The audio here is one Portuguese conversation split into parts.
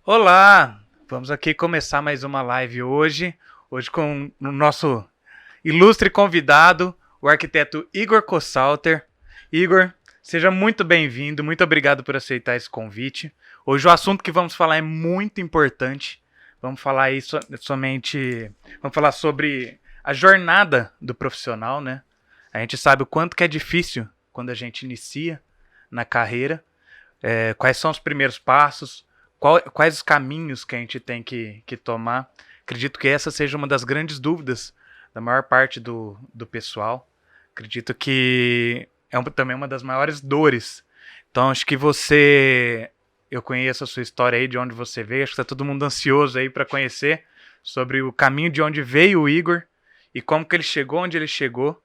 Olá! Vamos aqui começar mais uma live hoje com o nosso ilustre convidado, o arquiteto Igor Kossalter. Igor, seja muito bem-vindo, muito obrigado por aceitar esse convite. Hoje o assunto que vamos falar é muito importante. Vamos falar aí vamos falar sobre a jornada do profissional, né? A gente sabe o quanto que é difícil quando a gente inicia na carreira. Quais são os primeiros passos, quais os caminhos que a gente tem que tomar. Acredito que essa seja uma das grandes dúvidas da maior parte do pessoal. Acredito que também uma das maiores dores. Então, acho que eu conheço a sua história aí, de onde você veio, acho que está todo mundo ansioso aí para conhecer sobre o caminho de onde veio o Igor e como que ele chegou onde ele chegou,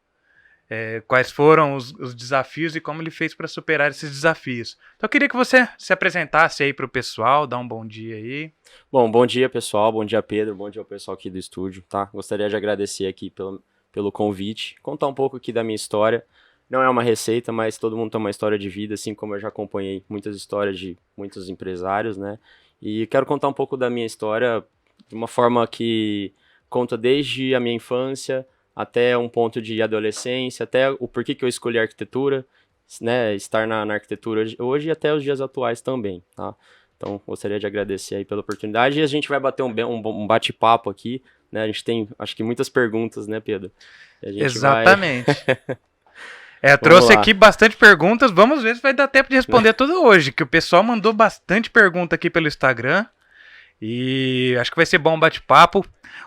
quais foram os desafios e como ele fez para superar esses desafios. Então eu queria que você se apresentasse aí para o pessoal, dá um bom dia aí. Bom dia pessoal, bom dia Pedro, bom dia ao pessoal aqui do estúdio, tá? Gostaria de agradecer aqui pelo convite, contar um pouco aqui da minha história. Não é uma receita, mas todo mundo tem uma história de vida, assim como eu já acompanhei muitas histórias de muitos empresários, né? E quero contar um pouco da minha história de uma forma que conta desde a minha infância até um ponto de adolescência, até o porquê que eu escolhi a arquitetura, né? Estar na arquitetura hoje e até os dias atuais também, tá? Então, gostaria de agradecer aí pela oportunidade e a gente vai bater um bate-papo aqui, né? A gente tem, acho que muitas perguntas, né, Pedro? E a gente vai... Exatamente. Vamos Trouxe aqui lá. bastante perguntas, vamos ver se vai dar tempo de responder tudo hoje, que o pessoal mandou bastante pergunta aqui pelo Instagram e acho que vai ser bom um bate-papo.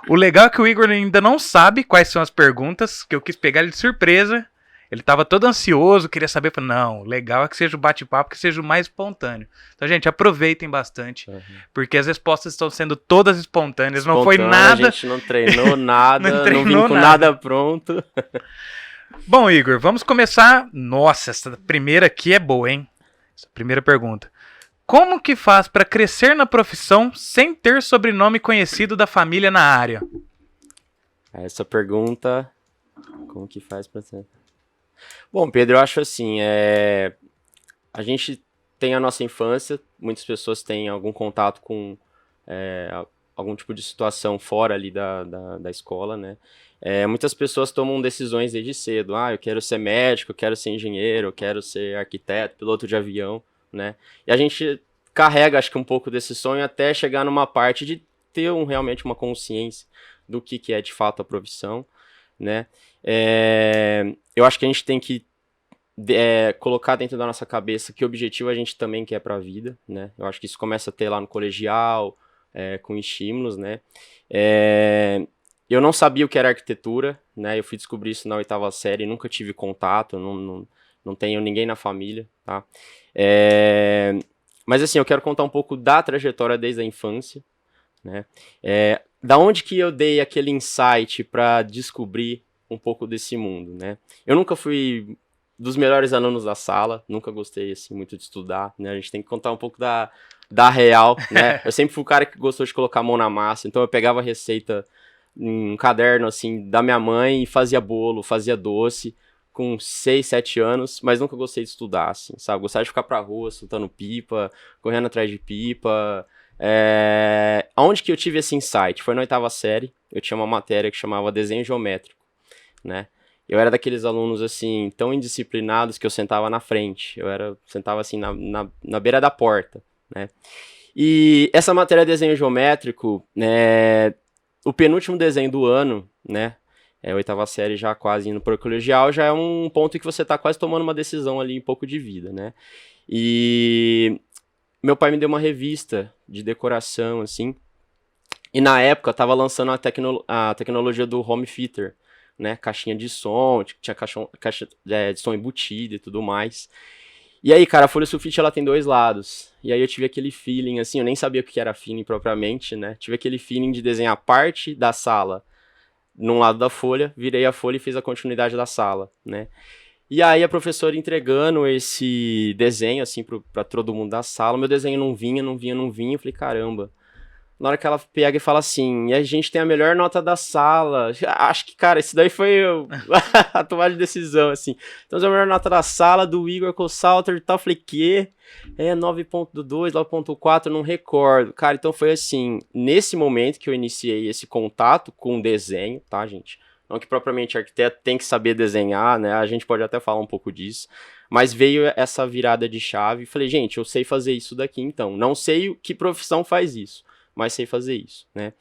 O legal é que o Igor ainda não sabe quais são as perguntas, que eu quis pegar ele de surpresa. Ele estava todo ansioso, queria saber. Falei, não, legal é que seja o bate-papo, que seja o mais espontâneo. Então, gente, aproveitem bastante, Uhum. porque as respostas estão sendo todas espontâneas. Não foi Espontânea, a nada, gente não treinou não nada, não vim treinou com nada. nada pronto. Bom, Igor, vamos começar. Nossa, essa primeira aqui é boa, hein? Essa primeira pergunta. Como que faz para crescer na profissão sem ter sobrenome conhecido da família na área? Essa pergunta, como que faz pra ser? Bom, Pedro, eu acho assim, a gente tem a nossa infância, muitas pessoas têm algum contato com algum tipo de situação fora ali da escola, né? Muitas pessoas tomam decisões desde cedo. Ah, eu quero ser médico, eu quero ser engenheiro, eu quero ser arquiteto, piloto de avião, né? E a gente carrega, acho que um pouco desse sonho até chegar numa parte de ter realmente uma consciência do que é de fato a profissão, né? Eu acho que a gente tem que colocar dentro da nossa cabeça que objetivo a gente também quer para a vida, né? Eu acho que isso começa a ter lá no colegial, com estímulos, né? Eu não sabia o que era arquitetura, né? Eu fui descobrir isso na 8ª série, nunca tive contato, não tenho ninguém na família, tá? Mas assim, eu quero contar um pouco da trajetória desde a infância, né? Da onde que eu dei aquele insight para descobrir um pouco desse mundo, né? Eu nunca fui dos melhores alunos da sala, nunca gostei assim muito de estudar, né? A gente tem que contar um pouco da real, né? Eu sempre fui o cara que gostou de colocar a mão na massa, então eu pegava a receita em um caderno assim da minha mãe e fazia bolo, fazia doce com 6, 7 anos, mas nunca gostei de estudar, assim, sabe? Gostava de ficar pra rua, soltando pipa, correndo atrás de pipa. Onde que eu tive esse insight? Foi na 8ª série, eu tinha uma matéria que chamava desenho geométrico, né? Eu era daqueles alunos, assim, tão indisciplinados que eu sentava na frente. Sentava, assim, na beira da porta, né? E essa matéria de desenho geométrico, né? O penúltimo desenho do ano, né? 8ª série já quase indo para o colegial, já é um ponto em que você tá quase tomando uma decisão ali, um pouco de vida, né? E meu pai me deu uma revista de decoração, assim, e na época tava lançando a tecnologia do home theater, né? Caixinha de som, tinha caixa de som embutida e tudo mais. E aí, cara, a folha sulfite ela tem 2 lados. E aí eu tive aquele feeling, assim, eu nem sabia o que era feeling propriamente, né? Tive aquele feeling de desenhar parte da sala num lado da folha, virei a folha e fiz a continuidade da sala, né? E aí a professora entregando esse desenho, assim, pra todo mundo da sala, meu desenho não vinha, eu falei, caramba, na hora que ela pega e fala assim, e a gente tem a melhor nota da sala. Acho que, cara, isso daí foi a tomada de decisão, assim. Então, a melhor nota da sala do Igor Kossalter e tal. Eu falei, que? 9.2, 9.4, não recordo. Cara, então foi assim, nesse momento que eu iniciei esse contato com o desenho, tá, gente? Não que propriamente arquiteto tem que saber desenhar, né? A gente pode até falar um pouco disso. Mas veio essa virada de chave e falei, gente, eu sei fazer isso daqui então. Não sei que profissão faz isso, mas sei fazer isso, né?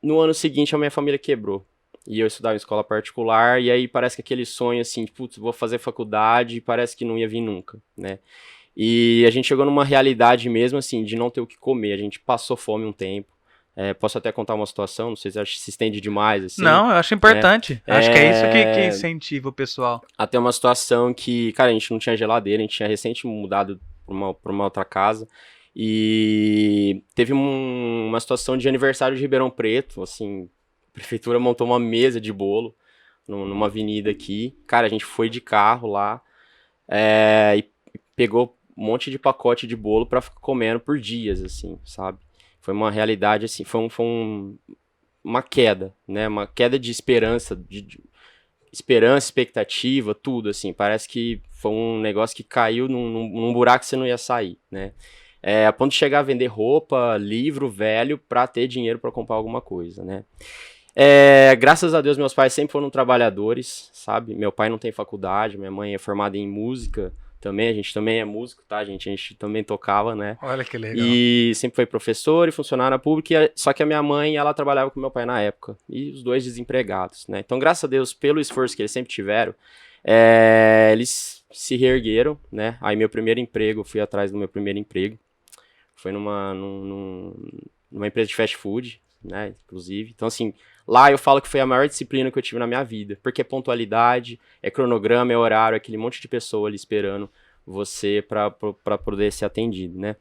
No ano seguinte, a minha família quebrou. E eu estudava em escola particular, e aí parece que aquele sonho assim, putz, vou fazer faculdade, parece que não ia vir nunca, né? E a gente chegou numa realidade mesmo, assim, de não ter o que comer. A gente passou fome um tempo. Posso até contar uma situação, não sei se acho que se estende demais, assim. Não, eu acho importante. Acho que é isso que incentiva o pessoal. Até uma situação que, cara, a gente não tinha geladeira, a gente tinha recente mudado pra uma outra casa. E teve uma situação de aniversário de Ribeirão Preto, assim, a prefeitura montou uma mesa de bolo numa avenida aqui. Cara, a gente foi de carro lá e pegou um monte de pacote de bolo pra ficar comendo por dias, assim, sabe? Foi uma realidade, assim, foi uma queda, né? Uma queda de esperança, esperança, expectativa, tudo, assim. Parece que foi um negócio que caiu num buraco que você não ia sair, né? A ponto de chegar a vender roupa, livro velho, pra ter dinheiro pra comprar alguma coisa, né? Graças a Deus, meus pais sempre foram trabalhadores, sabe? Meu pai não tem faculdade, minha mãe é formada em música também, a gente também é músico, tá, gente? A gente também tocava, né? Olha que legal. E sempre foi professor e funcionária pública, só que a minha mãe, ela trabalhava com meu pai na época, e os dois desempregados, né? Então, graças a Deus, pelo esforço que eles sempre tiveram, eles se reergueram, né? Aí meu primeiro emprego, fui atrás do meu primeiro emprego, foi numa empresa de fast food, né, inclusive. Então, assim, lá eu falo que foi a maior disciplina que eu tive na minha vida, porque é pontualidade, é cronograma, é horário, é aquele monte de pessoa ali esperando você pra poder ser atendido, né.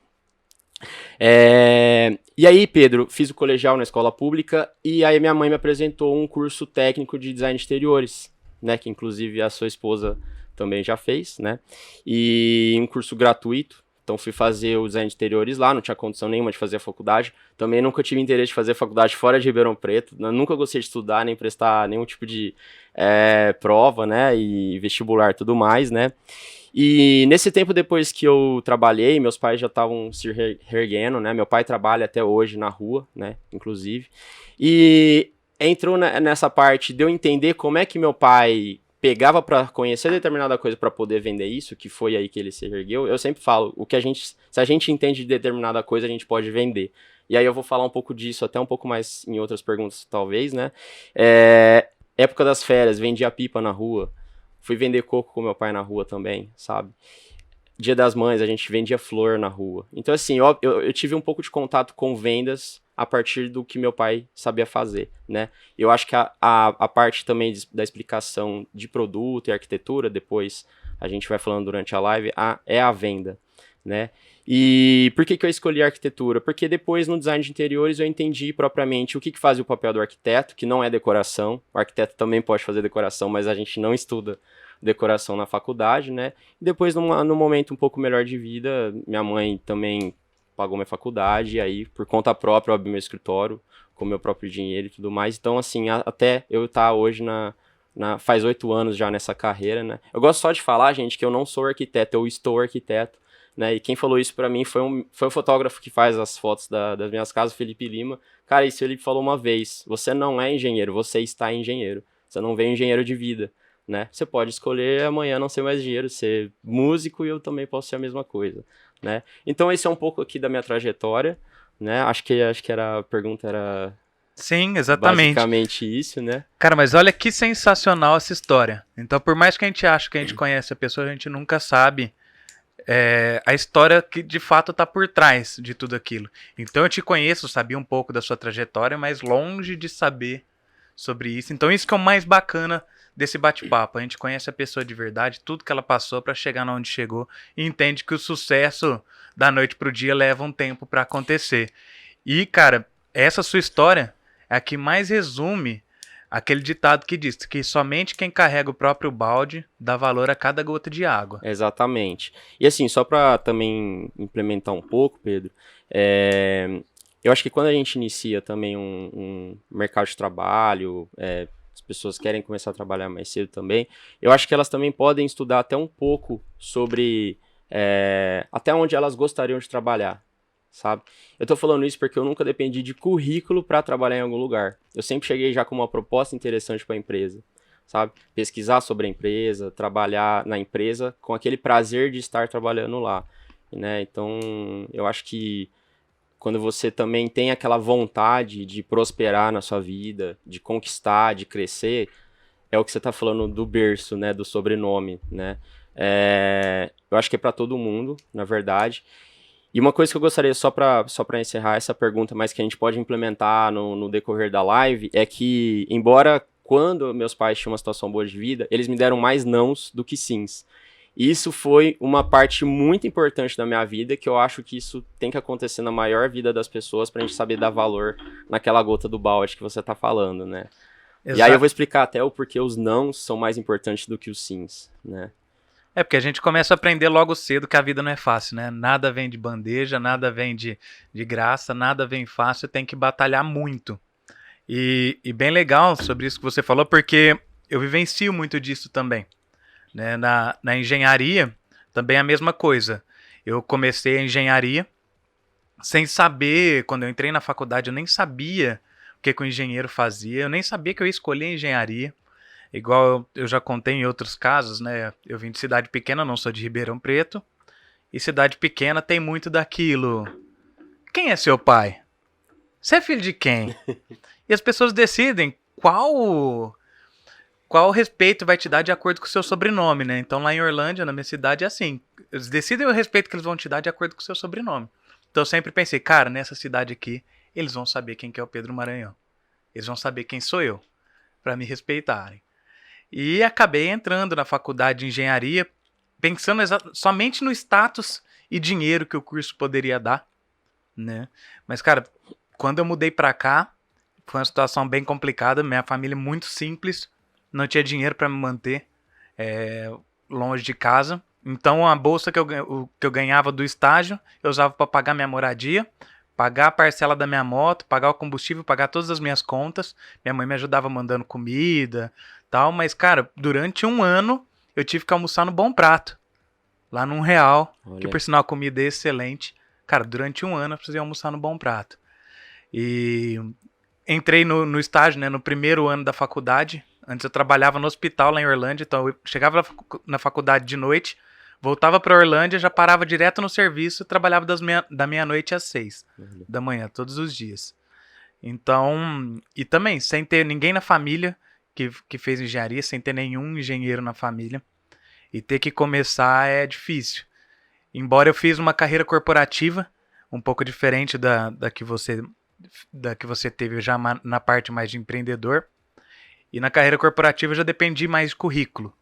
E aí, Pedro, fiz o colegial na escola pública e aí minha mãe me apresentou um curso técnico de design de exteriores, né, que inclusive a sua esposa também já fez, né, e um curso gratuito. Então fui fazer o design de interiores lá, não tinha condição nenhuma de fazer a faculdade. Também nunca tive interesse de fazer faculdade fora de Ribeirão Preto. Eu nunca gostei de estudar, nem prestar nenhum tipo de prova, né, e vestibular e tudo mais, né. E nesse tempo depois que eu trabalhei, meus pais já estavam se reerguendo, né. Meu pai trabalha até hoje na rua, né, inclusive. E entrou nessa parte de eu entender como é que meu pai pegava para conhecer determinada coisa para poder vender isso, que foi aí que ele se ergueu. Eu sempre falo, se a gente entende de determinada coisa, a gente pode vender. E aí eu vou falar um pouco disso, até um pouco mais em outras perguntas, talvez, né? Época das férias, vendia pipa na rua. Fui vender coco com meu pai na rua também, sabe? Dia das Mães, a gente vendia flor na rua. Então, assim, eu tive um pouco de contato com vendas a partir do que meu pai sabia fazer, né? Eu acho que a parte também da explicação de produto e arquitetura, depois a gente vai falando durante a live, é a venda, né? E por que eu escolhi a arquitetura? Porque depois no design de interiores eu entendi propriamente o que fazia o papel do arquiteto, que não é decoração. O arquiteto também pode fazer decoração, mas a gente não estuda decoração na faculdade, né? E depois, num momento um pouco melhor de vida, minha mãe também pagou minha faculdade, e aí, por conta própria, eu abri meu escritório, com meu próprio dinheiro e tudo mais. Então, assim, até eu estar hoje faz 8 anos já nessa carreira, né? Eu gosto só de falar, gente, que eu não sou arquiteto, eu estou arquiteto, né? E quem falou isso pra mim foi um fotógrafo que faz as fotos das minhas casas, Felipe Lima. Cara, isso ele falou uma vez, você não é engenheiro, você está engenheiro. Você não vem engenheiro de vida, né? Você pode escolher amanhã não ser mais engenheiro, ser músico, e eu também posso ser a mesma coisa, né? Então esse é um pouco aqui da minha trajetória, né? Acho que a pergunta era... Sim, exatamente. Basicamente isso, né? Cara, mas olha que sensacional essa história. Então, por mais que a gente ache que a gente conhece a pessoa, a gente nunca sabe a história que de fato tá por trás de tudo aquilo. Então eu te conheço, sabia um pouco da sua trajetória, mas longe de saber sobre isso. Então isso que é o mais bacana desse bate-papo. A gente conhece a pessoa de verdade, tudo que ela passou para chegar onde chegou, e entende que o sucesso da noite pro dia leva um tempo para acontecer. E, cara, essa sua história é a que mais resume aquele ditado que diz que somente quem carrega o próprio balde dá valor a cada gota de água. Exatamente. E assim, só para também implementar um pouco, Pedro, Eu acho que quando a gente inicia também um mercado de trabalho, as pessoas querem começar a trabalhar mais cedo também, eu acho que elas também podem estudar até um pouco sobre até onde elas gostariam de trabalhar, sabe? Eu tô falando isso porque eu nunca dependi de currículo para trabalhar em algum lugar. Eu sempre cheguei já com uma proposta interessante para a empresa, sabe? Pesquisar sobre a empresa, trabalhar na empresa com aquele prazer de estar trabalhando lá, né? Então, eu acho que quando você também tem aquela vontade de prosperar na sua vida, de conquistar, de crescer, é o que você está falando do berço, né, do sobrenome, né? Eu acho que é para todo mundo, na verdade. E uma coisa que eu gostaria, só para encerrar essa pergunta, mas que a gente pode implementar no decorrer da live, é que, embora quando meus pais tinham uma situação boa de vida, eles me deram mais nãos do que sims. E isso foi uma parte muito importante da minha vida, que eu acho que isso tem que acontecer na maior vida das pessoas pra gente saber dar valor naquela gota do balde que você tá falando, né? E aí eu vou explicar até o porquê os nãos são mais importantes do que os sims, né? É porque a gente começa a aprender logo cedo que a vida não é fácil, né? Nada vem de bandeja, nada vem de graça, nada vem fácil, tem que batalhar muito. E bem legal sobre isso que você falou, porque eu vivencio muito disso também. Né? Na engenharia, também a mesma coisa. Eu comecei a engenharia sem saber, quando eu entrei na faculdade, eu nem sabia o que o engenheiro fazia, eu nem sabia que eu ia escolher engenharia. Igual eu já contei em outros casos, né? Eu vim de cidade pequena, não sou de Ribeirão Preto. E cidade pequena tem muito daquilo. Quem é seu pai? Você é filho de quem? E as pessoas decidem qual respeito vai te dar de acordo com o seu sobrenome, né? Então lá em Orlândia, na minha cidade, é assim. Eles decidem o respeito que eles vão te dar de acordo com o seu sobrenome. Então eu sempre pensei, cara, nessa cidade aqui, eles vão saber quem que é o Pedro Maranhão. Eles vão saber quem sou eu, para me respeitarem. E acabei entrando na faculdade de engenharia, pensando somente no status e dinheiro que o curso poderia dar, né? Mas, cara, quando eu mudei pra cá, foi uma situação bem complicada. Minha família é muito simples, não tinha dinheiro para me manter longe de casa. Então, a bolsa que eu ganhava do estágio, eu usava para pagar minha moradia, pagar a parcela da minha moto, pagar o combustível, pagar todas as minhas contas. Minha mãe me ajudava mandando comida, tal. Mas, cara, durante um ano eu tive que almoçar no Bom Prato, lá num real, que Olha, por sinal a comida é excelente. Cara, durante um ano eu precisei almoçar no Bom Prato. E entrei no estágio, né, no primeiro ano da faculdade. Antes eu trabalhava no hospital lá em Orlândia, então eu chegava na faculdade de noite, voltava para Orlândia, já parava direto no serviço, trabalhava da meia-noite às 6 da manhã, todos os dias. Então, e também, sem ter ninguém na família que fez engenharia, sem ter nenhum engenheiro na família, e ter que começar é difícil. Embora eu fiz uma carreira corporativa, um pouco diferente da que você teve já na parte mais de empreendedor, e na carreira corporativa eu já dependi mais de currículo,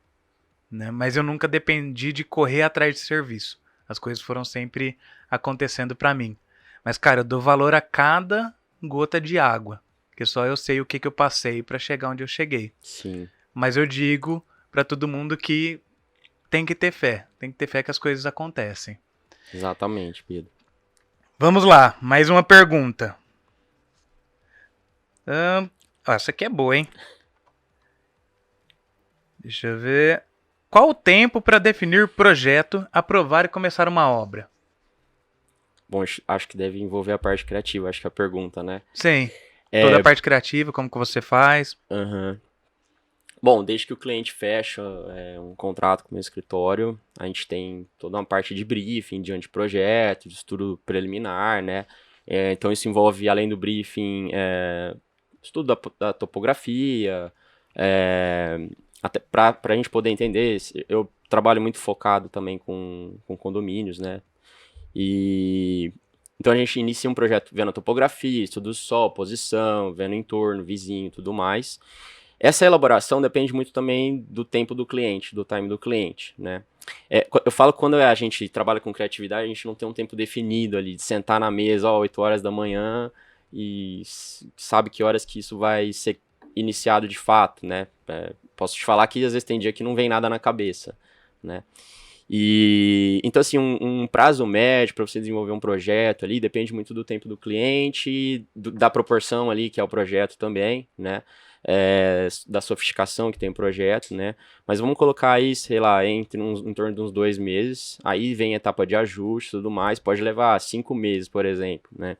né? Mas eu nunca dependi de correr atrás de serviço. As coisas foram sempre acontecendo para mim. Mas, cara, eu dou valor a cada gota de água, que só eu sei o que eu passei para chegar onde eu cheguei. sim, Mas eu digo para todo mundo que tem que ter fé que as coisas acontecem. exatamente, Pedro. Vamos lá, mais uma pergunta. Essa aqui é boa, hein? Deixa eu ver. Qual o tempo para definir projeto, aprovar e começar uma obra? Bom, acho que deve envolver a parte criativa, acho que é a pergunta, né? Sim. Toda a parte criativa, como que você faz? Uhum. Bom, desde que o cliente fecha um contrato com o meu escritório, a gente tem toda uma parte de briefing, de anteprojeto, de estudo preliminar, né? Então isso envolve, além do briefing, estudo da topografia, até para a gente poder entender, eu trabalho muito focado também com condomínios, né? E então a gente inicia um projeto vendo a topografia, estudo do sol, posição, vendo o entorno, vizinho, tudo mais. Essa elaboração depende muito também do tempo do cliente, do time do cliente, né? Eu falo que quando a gente trabalha com criatividade, a gente não tem um tempo definido ali, de sentar na mesa, 8 horas da manhã, e sabe que horas que isso vai ser iniciado de fato, né? Posso te falar que às vezes tem dia que não vem nada na cabeça, né? E então, assim, um prazo médio para você desenvolver um projeto ali depende muito do tempo do cliente, da proporção ali que é o projeto também, né? Da sofisticação que tem o projeto, né? Mas vamos colocar aí, sei lá, em torno de uns 2 meses. Aí vem a etapa de ajuste e tudo mais. Pode levar 5 meses, por exemplo, né?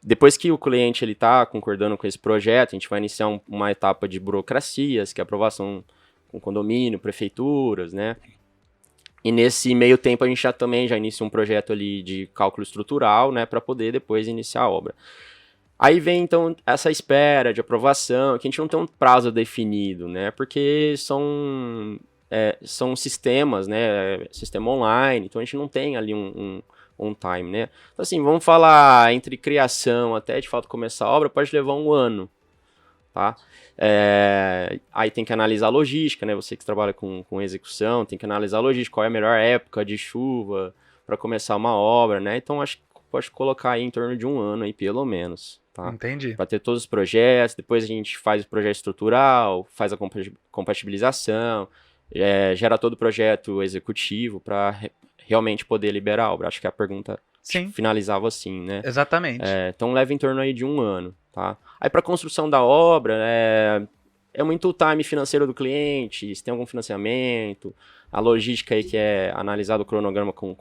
Depois que o cliente está concordando com esse projeto, a gente vai iniciar uma etapa de burocracias, que é aprovação com condomínio, prefeituras, né? E nesse meio tempo a gente também já inicia um projeto ali de cálculo estrutural, né? Para poder depois iniciar a obra. Aí vem, então, essa espera de aprovação, que a gente não tem um prazo definido, né? Porque são sistemas, né? Sistema online, então a gente não tem ali um time, né? Então, assim, vamos falar entre criação até, de fato, começar a obra, pode levar 1 ano, tá? Aí tem que analisar a logística, né? Você que trabalha com execução, tem que analisar a logística, qual é a melhor época de chuva para começar uma obra, né? Então, acho que pode colocar aí em torno de 1 ano aí, pelo menos. Tá? Entendi. Para ter todos os projetos, depois a gente faz o projeto estrutural, faz a compatibilização, gera todo o projeto executivo para realmente poder liberar a obra. Acho que a pergunta finalizava assim, né? Exatamente. Então leva em torno aí de 1 ano, tá? Aí para a construção da obra, é muito o time financeiro do cliente, se tem algum financiamento, a logística aí que é analisado o cronograma com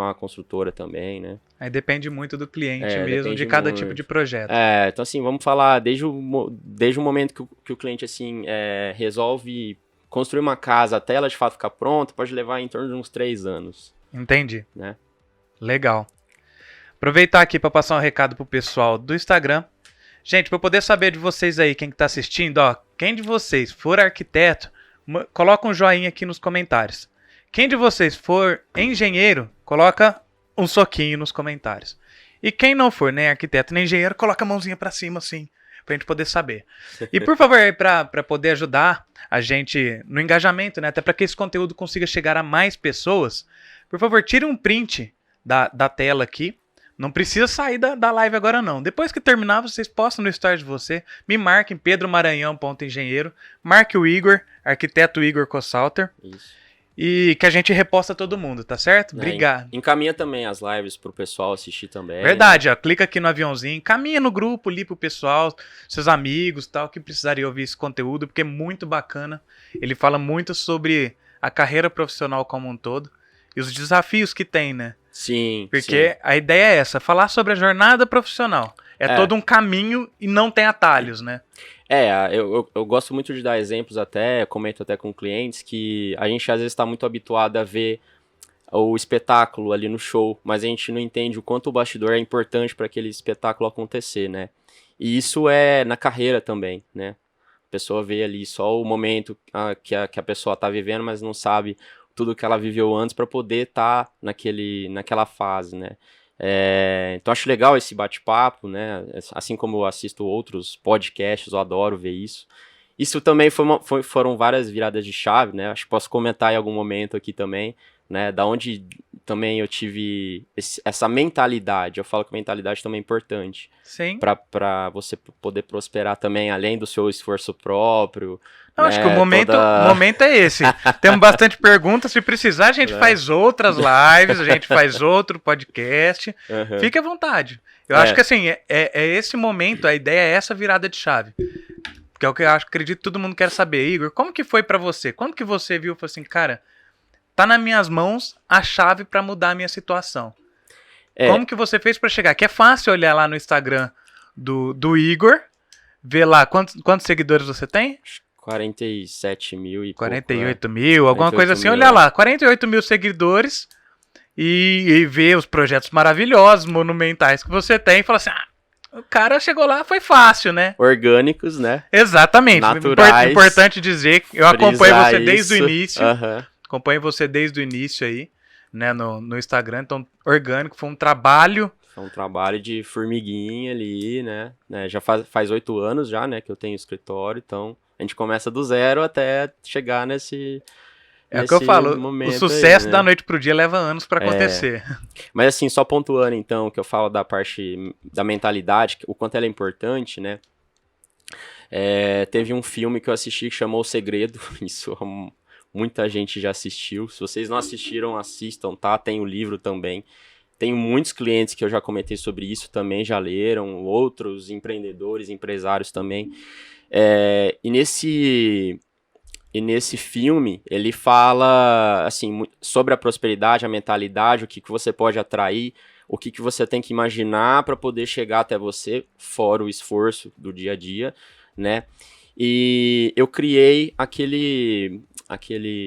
a construtora também, né? Aí depende muito do cliente mesmo, de cada tipo de projeto. Então assim, vamos falar desde o momento que o cliente assim resolve construir uma casa até ela de fato ficar pronta, pode levar em torno de uns 3 anos. Entendi. Né? Legal. Aproveitar aqui para passar um recado pro pessoal do Instagram. Gente, para eu poder saber de vocês aí, quem que tá assistindo, ó, quem de vocês for arquiteto, coloca um joinha aqui nos comentários. Quem de vocês for engenheiro, coloca um soquinho nos comentários. E quem não for nem arquiteto nem engenheiro, coloca a mãozinha para cima assim, pra gente poder saber. E por favor, aí para poder ajudar a gente no engajamento, né, até para que esse conteúdo consiga chegar a mais pessoas, por favor, tire um print da tela aqui. Não precisa sair da live agora não. Depois que terminar, vocês postam no story de você. Me marquem pedromaranhão.engenheiro. Marque o Igor, arquiteto Igor Kossalter. Isso. E que a gente reposta todo mundo, tá certo? Obrigado. Encaminha também as lives pro pessoal assistir também. Verdade, ó. Clica aqui no aviãozinho, encaminha no grupo ali pro pessoal, seus amigos tal, que precisariam ouvir esse conteúdo, porque é muito bacana. Ele fala muito sobre a carreira profissional como um todo e os desafios que tem, né? Sim. Porque a ideia é essa, falar sobre a jornada profissional. É todo um caminho e não tem atalhos, né? Eu gosto muito de dar exemplos até, comento até com clientes, que a gente às vezes está muito habituado a ver o espetáculo ali no show, mas a gente não entende o quanto o bastidor é importante para aquele espetáculo acontecer, né? E isso é na carreira também, né? A pessoa vê ali só o momento que a pessoa está vivendo, mas não sabe tudo que ela viveu antes para poder estar naquela fase, né? Então acho legal esse bate-papo, né? Assim como eu assisto outros podcasts, eu adoro ver isso. Isso também foram várias viradas de chave, né? Acho que posso comentar em algum momento aqui também, né? Da onde também eu tive essa mentalidade. Eu falo que a mentalidade também é importante. Sim. Para você poder prosperar também, além do seu esforço próprio. Eu acho que o momento é esse. Temos bastante perguntas. Se precisar, a gente faz outras lives, a gente faz outro podcast. Uhum. Fique à vontade. Eu acho que assim, é esse momento, a ideia é essa virada de chave. Que é o que eu acredito que todo mundo quer saber. Igor, como que foi pra você? Quando que você viu e falou assim, cara, tá nas minhas mãos a chave pra mudar a minha situação? Como que você fez pra chegar? Que é fácil olhar lá no Instagram do Igor, ver lá quantos seguidores você tem? 47 mil e 48 mil, alguma coisa assim. Olha lá, 48 mil seguidores e ver os projetos maravilhosos, monumentais que você tem e falar assim, o cara chegou lá, foi fácil, né? Orgânicos, né? Exatamente. Naturais. Importante dizer que eu acompanho você desde o início. Uhum. Acompanho você desde o início aí, né, no Instagram. Então, orgânico, foi um trabalho. Foi um trabalho de formiguinha ali, né? Já faz 8 anos já, né, que eu tenho escritório, então a gente começa do zero até chegar nesse o que eu falo, o sucesso aí, né? Da noite pro dia leva anos para acontecer. Mas assim, só pontuando então, que eu falo da parte da mentalidade, o quanto ela é importante, né? Teve um filme que eu assisti que chamou O Segredo, isso há muita gente já assistiu. Se vocês não assistiram, assistam, tá? Tem o livro também. Tenho muitos clientes que eu já comentei sobre isso também, já leram, outros empreendedores, empresários também. E nesse filme, ele fala assim, sobre a prosperidade, a mentalidade, o que você pode atrair, o que você tem que imaginar para poder chegar até você, fora o esforço do dia a dia, né? E eu criei aquele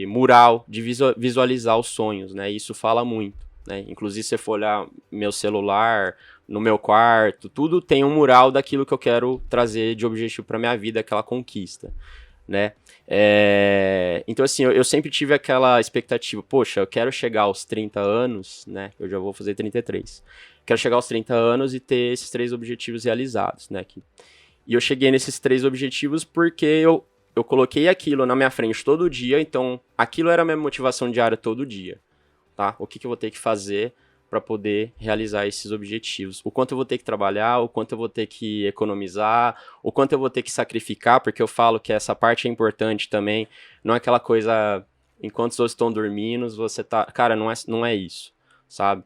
mural de visualizar os sonhos, né? Isso fala muito, né? Inclusive, se você for olhar meu celular, no meu quarto, tudo tem um mural daquilo que eu quero trazer de objetivo para minha vida, aquela conquista, né? Então, assim, eu sempre tive aquela expectativa, poxa, eu quero chegar aos 30 anos, né? Eu já vou fazer 33. Quero chegar aos 30 anos e ter esses 3 objetivos realizados, né? E eu cheguei nesses 3 objetivos porque eu coloquei aquilo na minha frente todo dia, então aquilo era a minha motivação diária todo dia, tá? O que eu vou ter que fazer para poder realizar esses objetivos. O quanto eu vou ter que trabalhar, o quanto eu vou ter que economizar, o quanto eu vou ter que sacrificar, porque eu falo que essa parte é importante também, não é aquela coisa, enquanto os outros estão dormindo, você tá... Cara, não é isso, sabe?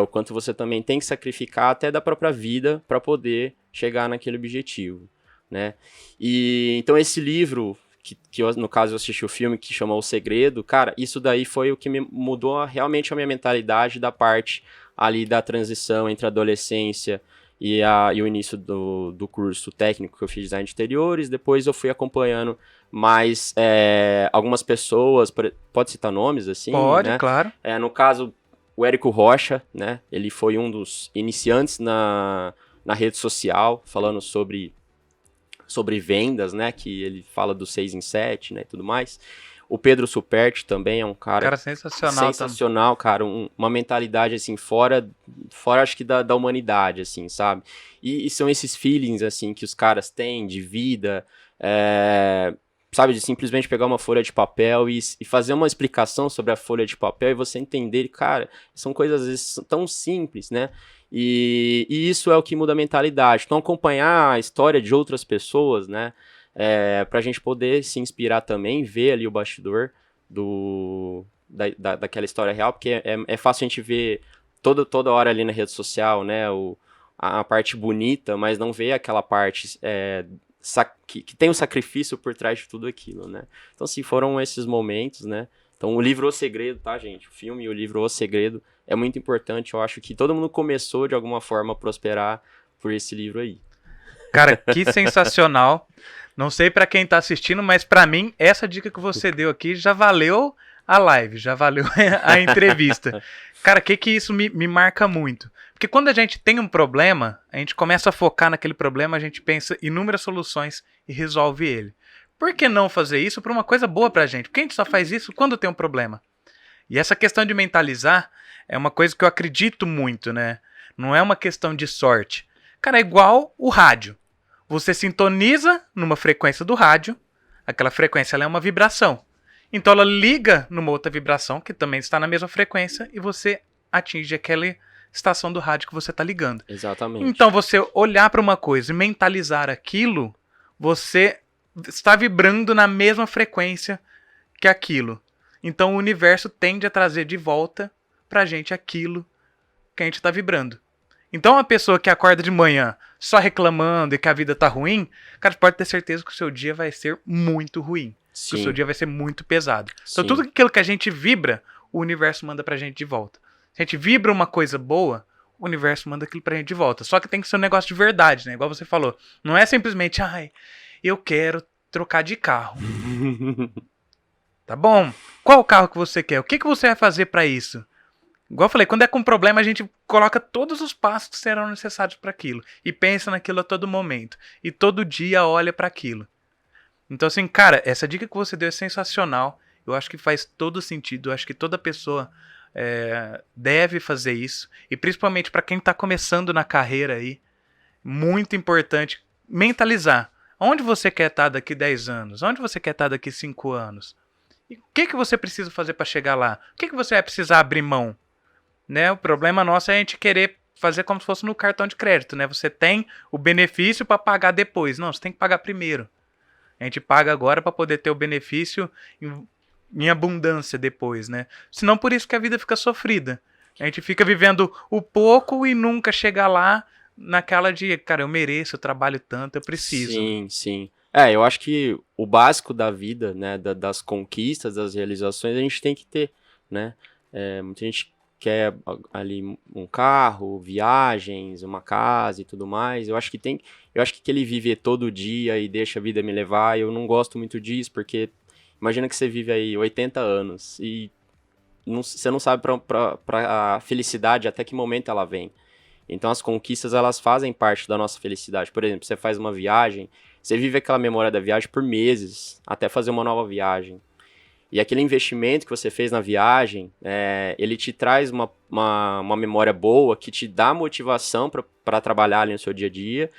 O quanto você também tem que sacrificar até da própria vida para poder chegar naquele objetivo, né? E então esse livro, que eu, no caso eu assisti o filme que chamou O Segredo, cara, isso daí foi o que me mudou realmente a minha mentalidade da parte ali da transição entre a adolescência e o início do curso técnico que eu fiz design de interiores. Depois eu fui acompanhando mais algumas pessoas, pode citar nomes assim? Pode, né? claro. No caso, o Érico Rocha, né? Ele foi um dos iniciantes na rede social, falando sobre vendas, né? Que ele fala do 6 em 7, né? E tudo mais. O Pedro Superti também é um cara sensacional, cara. Uma mentalidade, assim, fora acho que da humanidade, assim, sabe? E são esses feelings, assim, que os caras têm de vida, sabe, de simplesmente pegar uma folha de papel e fazer uma explicação sobre a folha de papel e você entender, cara, são coisas às vezes tão simples, né? E isso é o que muda a mentalidade. Então, acompanhar a história de outras pessoas, né? Pra gente poder se inspirar também, ver ali o bastidor daquela história real, porque é fácil a gente ver toda hora ali na rede social, né? A parte bonita, mas não ver aquela parte... que tem o sacrifício por trás de tudo aquilo, né? Então, assim, foram esses momentos, né? Então, o livro O Segredo, tá, gente? O filme e o livro O Segredo é muito importante. Eu acho que todo mundo começou, de alguma forma, a prosperar por esse livro aí. Cara, que sensacional. Não sei pra quem tá assistindo, mas pra mim, essa dica que você deu aqui já valeu a live, já valeu a entrevista. Cara, que isso me marca muito? Porque quando a gente tem um problema, a gente começa a focar naquele problema, a gente pensa em inúmeras soluções e resolve ele. Por que não fazer isso para uma coisa boa pra gente? Porque a gente só faz isso quando tem um problema. E essa questão de mentalizar é uma coisa que eu acredito muito, né? Não é uma questão de sorte. Cara, é igual o rádio. Você sintoniza numa frequência do rádio, aquela frequência ela é uma vibração. Então ela liga numa outra vibração que também está na mesma frequência e você atinge aquela estação do rádio que você está ligando. Exatamente. Então você olhar para uma coisa e mentalizar aquilo, você está vibrando na mesma frequência que aquilo. Então o universo tende a trazer de volta pra gente aquilo que a gente está vibrando. Então a pessoa que acorda de manhã só reclamando e que a vida tá ruim, cara, pode ter certeza que o seu dia vai ser muito ruim. Que o seu dia vai ser muito pesado. Então tudo aquilo que a gente vibra, o universo manda pra gente de volta. Se a gente vibra uma coisa boa, o universo manda aquilo pra gente de volta. Só que tem que ser um negócio de verdade, né? Igual você falou. Não é simplesmente, eu quero trocar de carro. Tá bom? Qual o carro que você quer? O que você vai fazer pra isso? Igual eu falei, quando é com problema, a gente coloca todos os passos que serão necessários para aquilo. E pensa naquilo a todo momento. E todo dia olha para aquilo. Então, assim, cara, essa dica que você deu é sensacional. Eu acho que faz todo sentido. Eu acho que toda pessoa deve fazer isso. E principalmente para quem está começando na carreira aí, muito importante mentalizar. Onde você quer estar daqui 10 anos? Onde você quer estar daqui 5 anos? E o que você precisa fazer para chegar lá? O que você vai precisar abrir mão? Né? O problema nosso é a gente querer fazer como se fosse no cartão de crédito, né? Você tem o benefício para pagar depois. Não, você tem que pagar primeiro. A gente paga agora para poder ter o benefício em abundância depois, né? Senão por isso que a vida fica sofrida. A gente fica vivendo o pouco e nunca chega lá naquela de, cara, eu mereço, eu trabalho tanto, eu preciso. Sim, sim. É, eu acho que o básico da vida, né, das conquistas, das realizações, a gente tem que ter, né? Muita gente quer ali um carro, viagens, uma casa e tudo mais. Eu acho que aquele viver todo dia e deixa a vida me levar, eu não gosto muito disso, porque imagina que você vive aí 80 anos e você não sabe pra a felicidade até que momento ela vem. Então as conquistas, elas fazem parte da nossa felicidade. Por exemplo, você faz uma viagem, você vive aquela memória da viagem por meses, até fazer uma nova viagem. E aquele investimento que você fez na viagem, ele te traz uma memória boa, que te dá motivação para trabalhar ali no seu dia a dia.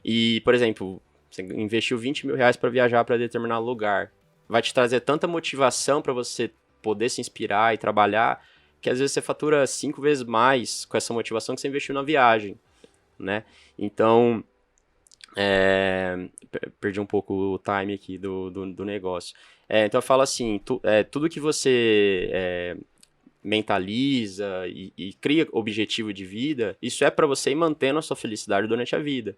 E, por exemplo, você investiu 20 mil reais para viajar para determinado lugar. Vai te trazer tanta motivação para você poder se inspirar e trabalhar, que às vezes você fatura 5 vezes mais com essa motivação que você investiu na viagem, né? Então, perdi um pouco o time aqui do negócio. Então eu falo assim, tudo que você mentaliza e cria objetivo de vida, isso é para você ir mantendo a sua felicidade durante a vida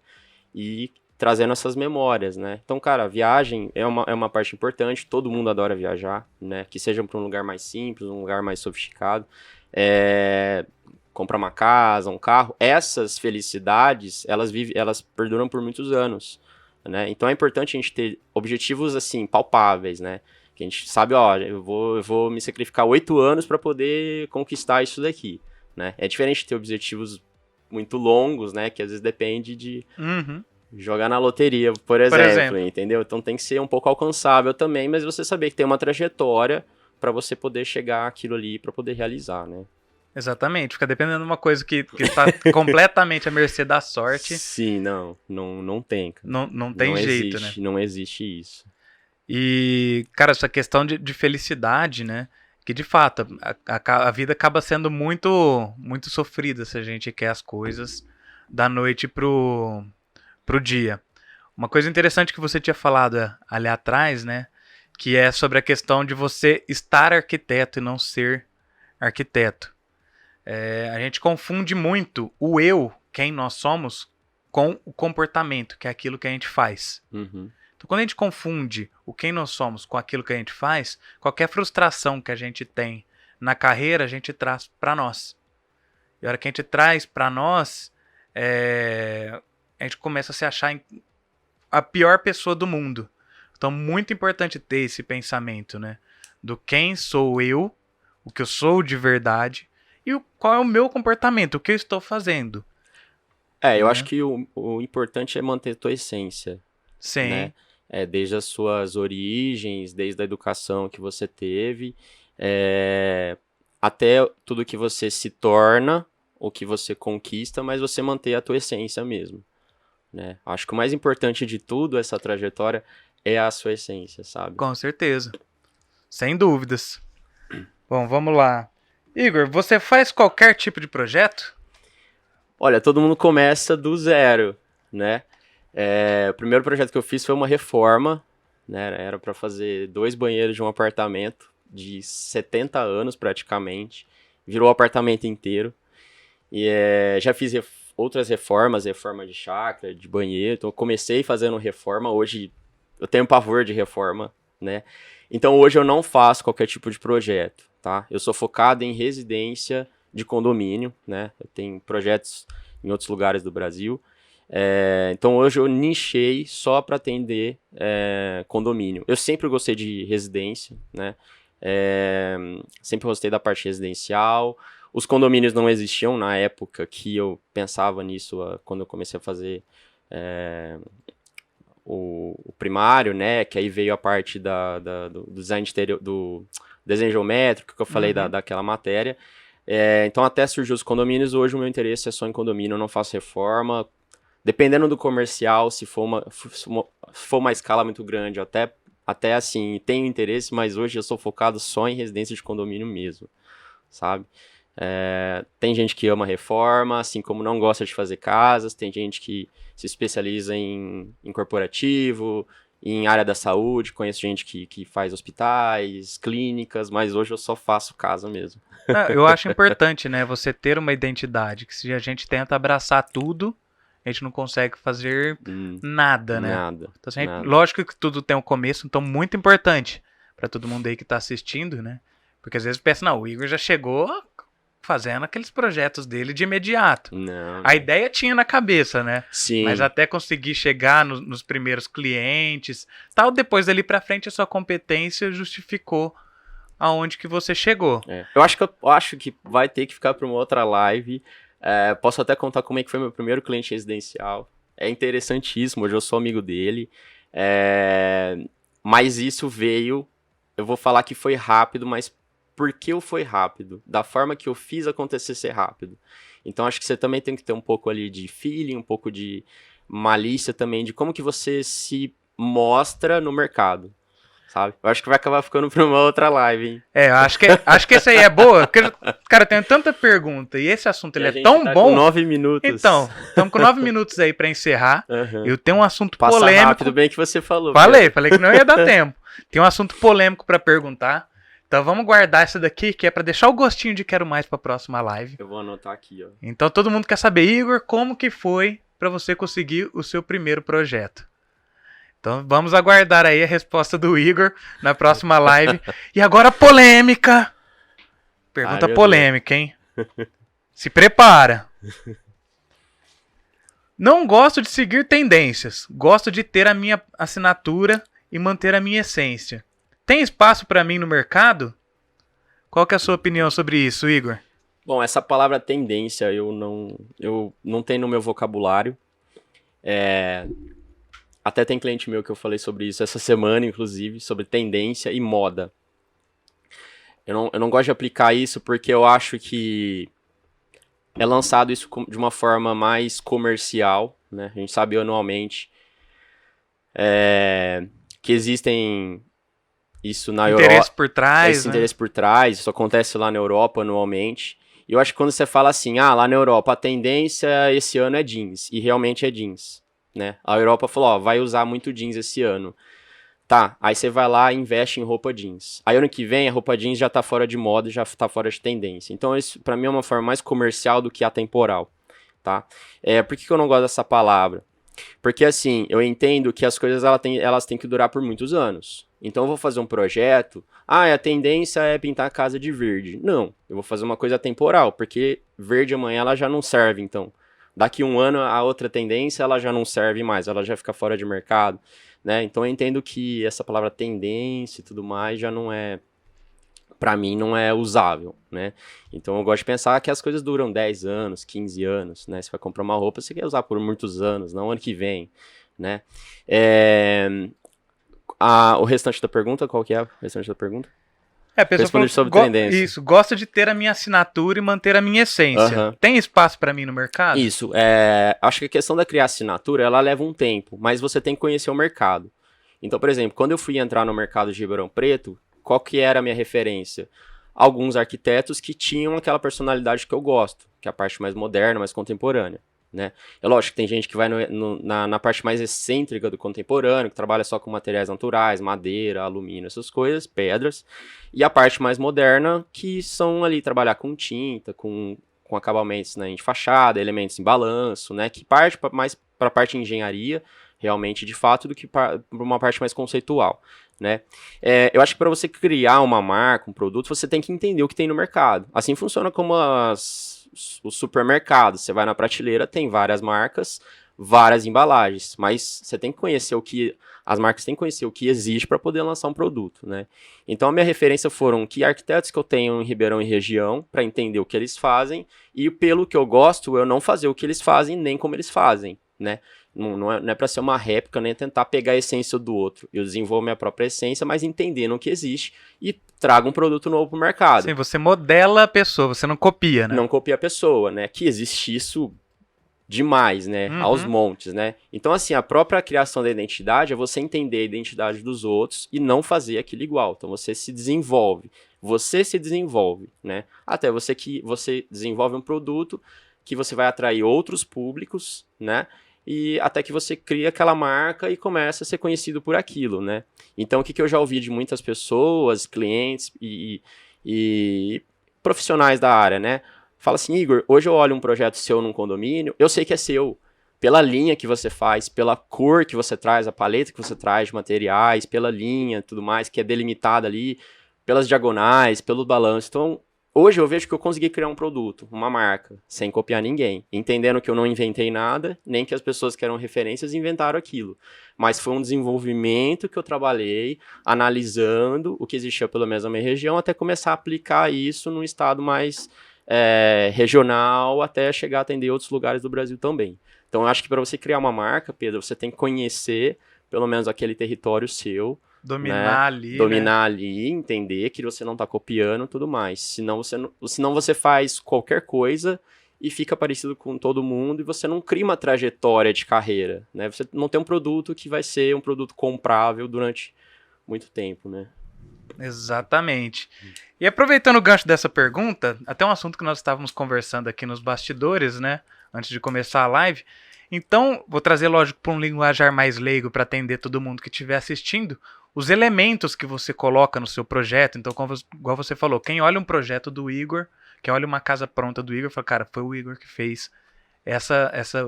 e trazendo essas memórias, né? Então, cara, a viagem é uma parte importante, todo mundo adora viajar, né? Que seja para um lugar mais simples, um lugar mais sofisticado. Comprar uma casa, um carro, essas felicidades, elas perduram por muitos anos, né? Então é importante a gente ter objetivos, assim, palpáveis, né? Que a gente sabe, ó, eu vou me sacrificar 8 anos para poder conquistar isso daqui, né? É diferente de ter objetivos muito longos, né? Que às vezes depende de jogar na loteria, por exemplo, entendeu? Então tem que ser um pouco alcançável também, mas você saber que tem uma trajetória para você poder chegar àquilo ali, para poder realizar, né? Exatamente, fica dependendo de uma coisa que está completamente à mercê da sorte. Sim, não tem. Não tem jeito, existe, né? Não existe isso. E, cara, essa questão de felicidade, né? Que de fato, a vida acaba sendo muito, muito sofrida se a gente quer as coisas da noite pro dia. Uma coisa interessante que você tinha falado ali atrás, né? Que é sobre a questão de você estar arquiteto e não ser arquiteto. A gente confunde muito o eu, quem nós somos, com o comportamento, que é aquilo que a gente faz. Uhum. Então, quando a gente confunde o quem nós somos com aquilo que a gente faz, qualquer frustração que a gente tem na carreira, a gente traz para nós. E a hora que a gente traz para nós, a gente começa a se achar a pior pessoa do mundo. Então, muito importante ter esse pensamento, né? Do quem sou eu, o que eu sou de verdade, e qual é o meu comportamento, o que eu estou fazendo. Eu acho que o importante é manter a tua essência. Sim. Né? Desde as suas origens, desde a educação que você teve, até tudo que você se torna, o que você conquista, mas você manter a tua essência mesmo. Né? Acho que o mais importante de tudo, essa trajetória, é a sua essência, sabe? Com certeza. Sem dúvidas. Bom, vamos lá. Igor, você faz qualquer tipo de projeto? Olha, todo mundo começa do zero, né? O primeiro projeto que eu fiz foi uma reforma, né? Era para fazer 2 banheiros de um apartamento de 70 anos praticamente. Virou o apartamento inteiro. E já fiz outras reforma de chácara, de banheiro. Então eu comecei fazendo reforma, hoje eu tenho pavor de reforma, né? Então hoje eu não faço qualquer tipo de projeto, tá? Eu sou focado em residência de condomínio, né? Eu tenho projetos em outros lugares do Brasil. Então hoje eu nichei só para atender condomínio. Eu sempre gostei de residência, né? Sempre gostei da parte residencial. Os condomínios não existiam na época que eu pensava nisso, quando eu comecei a fazer o primário, né? Que aí veio a parte do design exterior, do desenho geométrico, que eu falei daquela matéria. Então até surgiu os condomínios. Hoje o meu interesse é só em condomínio, eu não faço reforma. Dependendo do comercial, se for uma escala muito grande, até assim, tenho interesse, mas hoje eu sou focado só em residência de condomínio mesmo, sabe? Tem gente que ama reforma, assim como não gosta de fazer casas, tem gente que se especializa em corporativo, em área da saúde, conheço gente que faz hospitais, clínicas, mas hoje eu só faço casa mesmo. Não, eu acho importante, né, você ter uma identidade, que se a gente tenta abraçar tudo, a gente não consegue fazer nada, né? Nada. Então, assim, Nada. lógico que tudo tem um começo, então muito importante para todo mundo aí que tá assistindo, né? Porque às vezes pensa, não, o Igor já chegou fazendo aqueles projetos dele de imediato. Não. A ideia tinha na cabeça, né? Sim. Mas até conseguir chegar nos primeiros clientes, tal, depois dali pra frente a sua competência justificou aonde que você chegou. Eu acho que vai ter que ficar para uma outra live. Posso até contar como é que foi meu primeiro cliente residencial. É interessantíssimo, hoje eu sou amigo dele. Mas isso veio, eu vou falar que foi rápido, mas por que eu foi rápido? Da forma que eu fiz acontecer ser rápido. Então acho que você também tem que ter um pouco ali de feeling, um pouco de malícia também, de como que você se mostra no mercado, sabe? Eu acho que vai acabar ficando para uma outra live, hein? Acho que essa aí é boa, porque, cara, tem tanta pergunta e esse assunto ele é tão bom. Com 9 minutos. Então, estamos com 9 minutos aí para encerrar. Uhum. Eu tenho um assunto Passa polêmico. rápido, bem que você falou. Falei que não ia dar tempo. Tem um assunto polêmico para perguntar. Então vamos guardar essa daqui, que é para deixar o gostinho de quero mais para a próxima live. Eu vou anotar aqui, ó. Então todo mundo quer saber, Igor, como que foi para você conseguir o seu primeiro projeto? Então vamos aguardar aí a resposta do Igor na próxima live. E agora polêmica! Pergunta polêmica, hein? Se prepara. Não gosto de seguir tendências. Gosto de ter a minha assinatura e manter a minha essência. Tem espaço para mim no mercado? Qual que é a sua opinião sobre isso, Igor? Bom, essa palavra tendência eu não tenho no meu vocabulário. Até tem cliente meu que eu falei sobre isso essa semana, inclusive, sobre tendência e moda. Eu não gosto de aplicar isso porque eu acho que é lançado isso de uma forma mais comercial, né? A gente sabe anualmente que existem isso na Europa. Interesse por trás, esse interesse por trás, isso acontece lá na Europa anualmente. E eu acho que quando você fala assim, lá na Europa a tendência esse ano é jeans, e realmente é jeans, né? A Europa falou, vai usar muito jeans esse ano. Tá, aí você vai lá e investe em roupa jeans. Aí ano que vem a roupa jeans já tá fora de moda, já tá fora de tendência. Então isso pra mim é uma forma mais comercial do que atemporal, tá? Por que eu não gosto dessa palavra? Porque assim, eu entendo que as coisas elas têm que durar por muitos anos. Então eu vou fazer um projeto, a tendência é pintar a casa de verde. Não, eu vou fazer uma coisa temporal, porque verde amanhã ela já não serve, então. Daqui um ano a outra tendência ela já não serve mais, ela já fica fora de mercado, né? Então eu entendo que essa palavra tendência e tudo mais já não é, pra mim não é usável, né? Então eu gosto de pensar que as coisas duram 10 anos, 15 anos, né? Você vai comprar uma roupa, você quer usar por muitos anos, não ano que vem, né? O restante da pergunta, qual que é o restante da pergunta? A pessoa falou, sobre tendência. Isso, gosto de ter a minha assinatura e manter a minha essência. Tem espaço para mim no mercado? Isso, acho que a questão da criar assinatura, ela leva um tempo, mas você tem que conhecer o mercado. Então, por exemplo, quando eu fui entrar no mercado de Ribeirão Preto, qual que era a minha referência? Alguns arquitetos que tinham aquela personalidade que eu gosto, que é a parte mais moderna, mais contemporânea, né? É lógico que tem gente que vai na parte mais excêntrica do contemporâneo, que trabalha só com materiais naturais, madeira, alumínio, essas coisas, pedras, e a parte mais moderna, que são ali trabalhar com tinta, com acabamentos, né, em fachada, elementos em balanço, né, que parte mais para a parte de engenharia, realmente, de fato, do que para uma parte mais conceitual, né? Eu acho que para você criar uma marca, um produto, você tem que entender o que tem no mercado. Assim funciona como os supermercados. Você vai na prateleira, tem várias marcas, várias embalagens, mas você tem que conhecer as marcas têm que conhecer o que existe para poder lançar um produto, né? Então a minha referência foram que arquitetos que eu tenho em Ribeirão e região, para entender o que eles fazem, e pelo que eu gosto, eu não fazer o que eles fazem, nem como eles fazem, né? Não é para ser uma réplica, nem tentar pegar a essência do outro. Eu desenvolvo minha própria essência, mas entendendo o que existe e trago um produto novo para o mercado. Sim, você modela a pessoa, você não copia, né? Não copia a pessoa, né? Que existe isso demais, né? Aos montes, né? Então, assim, a própria criação da identidade é você entender a identidade dos outros e não fazer aquilo igual. Então, você se desenvolve. Você se desenvolve, né? Até você desenvolve um produto que você vai atrair outros públicos, né? e até que você cria aquela marca e começa a ser conhecido por aquilo, né? Então, o que eu já ouvi de muitas pessoas, clientes e profissionais da área, né? Fala assim, Igor, hoje eu olho um projeto seu num condomínio, eu sei que é seu, pela linha que você faz, pela cor que você traz, a paleta que você traz de materiais, pela linha, tudo mais, que é delimitada ali, pelas diagonais, pelo balanço. Então, hoje eu vejo que eu consegui criar um produto, uma marca, sem copiar ninguém, entendendo que eu não inventei nada, nem que as pessoas que eram referências inventaram aquilo. Mas foi um desenvolvimento que eu trabalhei, analisando o que existia pelo menos na minha região, até começar a aplicar isso num estado mais regional, até chegar a atender outros lugares do Brasil também. Então, eu acho que para você criar uma marca, Pedro, você tem que conhecer pelo menos aquele território seu, Dominar ali, né? Dominar ali, entender que você não está copiando e tudo mais. Senão você faz qualquer coisa e fica parecido com todo mundo e você não cria uma trajetória de carreira, né? Você não tem um produto que vai ser um produto comprável durante muito tempo, né? Exatamente. E aproveitando o gancho dessa pergunta, até um assunto que nós estávamos conversando aqui nos bastidores, né? Antes de começar a live. Então, vou trazer, lógico, para um linguajar mais leigo para atender todo mundo que estiver assistindo, os elementos que você coloca no seu projeto. Então, igual você falou, quem olha um projeto do Igor, quem olha uma casa pronta do Igor, fala, cara, foi o Igor que fez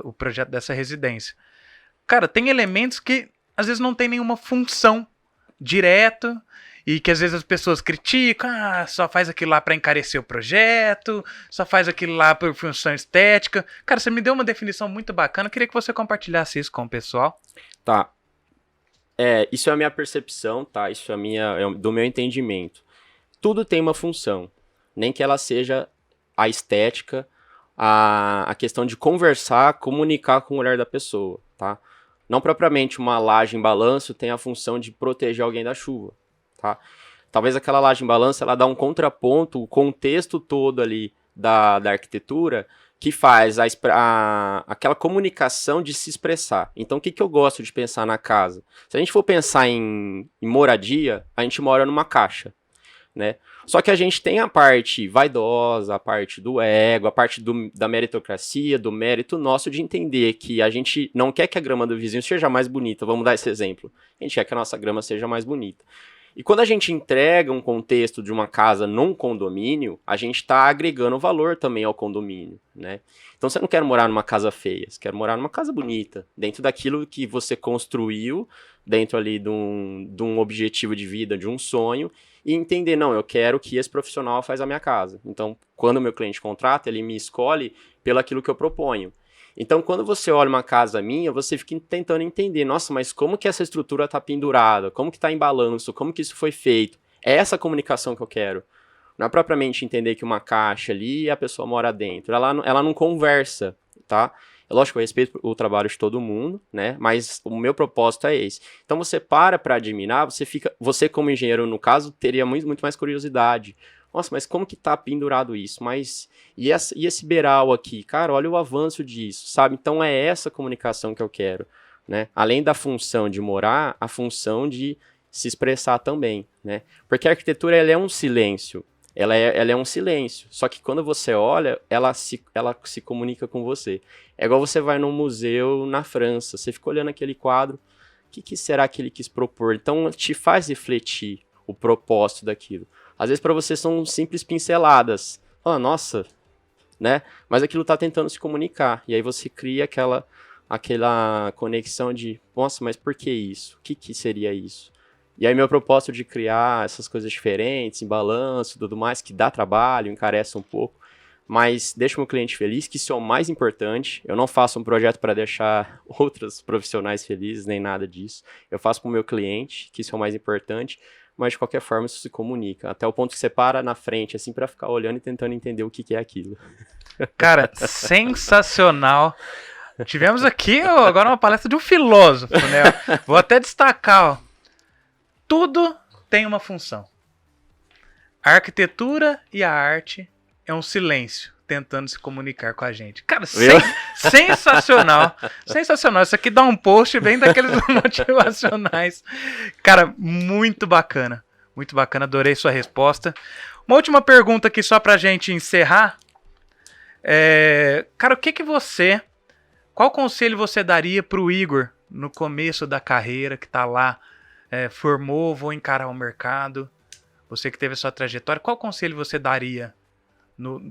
o projeto dessa residência. Cara, tem elementos que às vezes não tem nenhuma função direta e que às vezes as pessoas criticam, só faz aquilo lá para encarecer o projeto, só faz aquilo lá por função estética. Cara, você me deu uma definição muito bacana, queria que você compartilhasse isso com o pessoal. Tá. Isso é a minha percepção, tá? Isso é do meu entendimento. Tudo tem uma função, nem que ela seja a estética, a questão de conversar, comunicar com o olhar da pessoa, tá? Não propriamente uma laje em balanço tem a função de proteger alguém da chuva, tá? Talvez aquela laje em balanço ela dá um contraponto, o contexto todo ali da arquitetura que faz aquela comunicação de se expressar. Então, o que eu gosto de pensar na casa? Se a gente for pensar em moradia, a gente mora numa caixa, né? Só que a gente tem a parte vaidosa, a parte do ego, a parte da meritocracia, do mérito nosso de entender que a gente não quer que a grama do vizinho seja mais bonita. Vamos dar esse exemplo. A gente quer que a nossa grama seja mais bonita. E quando a gente entrega um contexto de uma casa num condomínio, a gente está agregando valor também ao condomínio, né? Então você não quer morar numa casa feia, você quer morar numa casa bonita, dentro daquilo que você construiu, dentro ali de um objetivo de vida, de um sonho, e entender, não, eu quero que esse profissional faz a minha casa. Então, quando o meu cliente contrata, ele me escolhe pelo aquilo que eu proponho. Então, quando você olha uma casa minha, você fica tentando entender, nossa, mas como que essa estrutura está pendurada? Como que está em balanço? Como que isso foi feito? É essa comunicação que eu quero. Não é propriamente entender que uma caixa ali e a pessoa mora dentro. Ela não conversa, tá? É lógico, eu respeito o trabalho de todo mundo, né? Mas o meu propósito é esse. Então, você para admirar, você como engenheiro, no caso, teria muito mais curiosidade. Nossa, mas como que tá pendurado isso? Mas e esse beiral aqui? Cara, olha o avanço disso, sabe? Então é essa comunicação que eu quero, né? Além da função de morar, a função de se expressar também, né? Porque a arquitetura, ela é um silêncio. Ela é um silêncio. Só que quando você olha, ela se comunica com você. É igual você vai num museu na França, você fica olhando aquele quadro, o que será que ele quis propor? Então te faz refletir o propósito daquilo. Às vezes para você são simples pinceladas. Fala, nossa, né? Mas aquilo tá tentando se comunicar. E aí você cria aquela conexão de, nossa, mas por que isso? O que seria isso? E aí meu propósito de criar essas coisas diferentes, em balanço e tudo mais, que dá trabalho, encarece um pouco, mas deixa o meu cliente feliz, que isso é o mais importante. Eu não faço um projeto para deixar outros profissionais felizes, nem nada disso. Eu faço para o meu cliente, que isso é o mais importante. Mas de qualquer forma isso se comunica, até o ponto que você para na frente, assim, pra ficar olhando e tentando entender o que é aquilo. Cara, sensacional. Tivemos aqui agora uma palestra de um filósofo, né? Vou até destacar, ó. Tudo tem uma função. A arquitetura e a arte é um silêncio tentando se comunicar com a gente. Cara, sensacional. Sensacional. Isso aqui dá um post bem daqueles motivacionais. Cara, muito bacana. Muito bacana. Adorei sua resposta. Uma última pergunta aqui só pra gente encerrar. Cara, o que você qual conselho você daria pro Igor no começo da carreira, que tá lá, formou, vou encarar o mercado, você que teve a sua trajetória, qual conselho você daria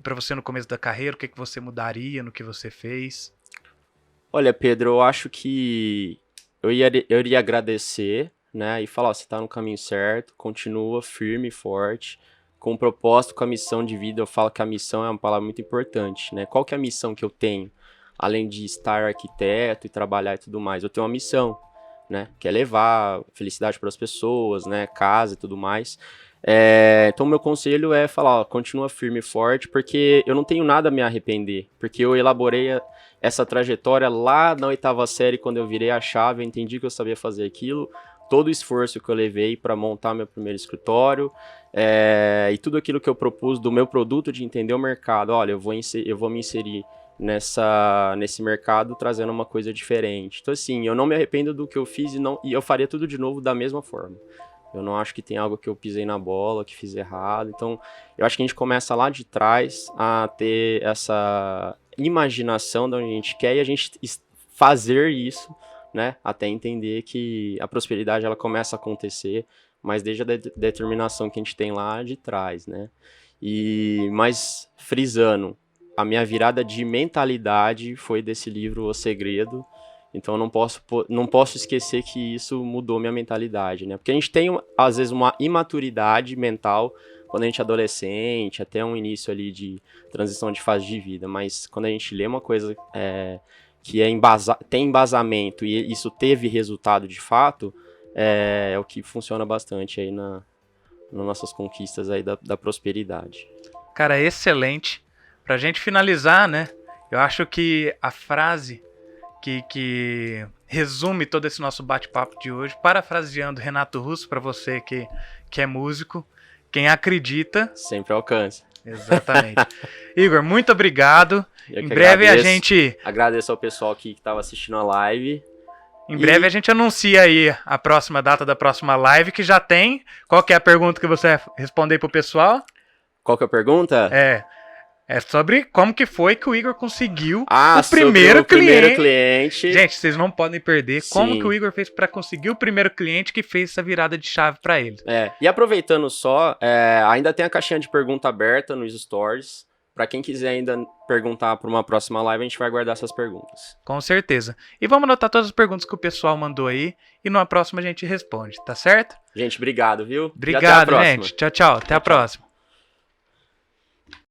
para você no começo da carreira, o que você mudaria no que você fez? Olha, Pedro, eu acho que eu iria agradecer, né, e falar, ó, você tá no caminho certo, continua firme e forte, com o propósito, com a missão de vida. Eu falo que a missão é uma palavra muito importante, né? Qual que é a missão que eu tenho? Além de estar arquiteto e trabalhar e tudo mais, eu tenho uma missão, né? Que é levar felicidade para as pessoas, né? Casa e tudo mais. Então, meu conselho é falar, ó, continua firme e forte, porque eu não tenho nada a me arrepender, porque eu elaborei essa trajetória lá na 8ª série, quando eu virei a chave, eu entendi que eu sabia fazer aquilo, todo o esforço que eu levei para montar meu primeiro escritório, e tudo aquilo que eu propus do meu produto, de entender o mercado. Olha, eu vou me inserir nesse mercado trazendo uma coisa diferente. Então, assim, eu não me arrependo do que eu fiz e eu faria tudo de novo da mesma forma. Eu não acho que tem algo que eu pisei na bola, que fiz errado. Então, eu acho que a gente começa lá de trás a ter essa imaginação de onde a gente quer e a gente fazer isso, né? Até entender que a prosperidade ela começa a acontecer, mas desde a determinação que a gente tem lá de trás, né? Mas frisando, a minha virada de mentalidade foi desse livro O Segredo. Então eu não posso esquecer que isso mudou minha mentalidade, né? Porque a gente tem, às vezes, uma imaturidade mental quando a gente é adolescente, até um início ali de transição de fase de vida. Mas quando a gente lê uma coisa que tem embasamento e isso teve resultado de fato, é o que funciona bastante aí nas nossas conquistas aí da prosperidade. Cara, excelente. Pra gente finalizar, né? Eu acho que a frase que resume todo esse nosso bate-papo de hoje, parafraseando Renato Russo, para você que é músico, quem acredita... sempre alcança. Exatamente. Igor, muito obrigado. Em breve a gente... Agradeço ao pessoal que estava assistindo a live. Em breve a gente anuncia aí a próxima data da próxima live, que já tem. Qual que é a pergunta que você vai responder pro pessoal? Qual que é a pergunta? É sobre como que foi que o Igor conseguiu o primeiro cliente. Gente, vocês não podem perder. Sim. Como que o Igor fez para conseguir o primeiro cliente que fez essa virada de chave para ele. E aproveitando só, ainda tem a caixinha de pergunta aberta nos stories. Para quem quiser ainda perguntar para uma próxima live, a gente vai guardar essas perguntas. Com certeza. E vamos anotar todas as perguntas que o pessoal mandou aí. E numa próxima a gente responde, tá certo? Gente, obrigado, viu? Obrigado, gente. Tchau, tchau. Até a próxima.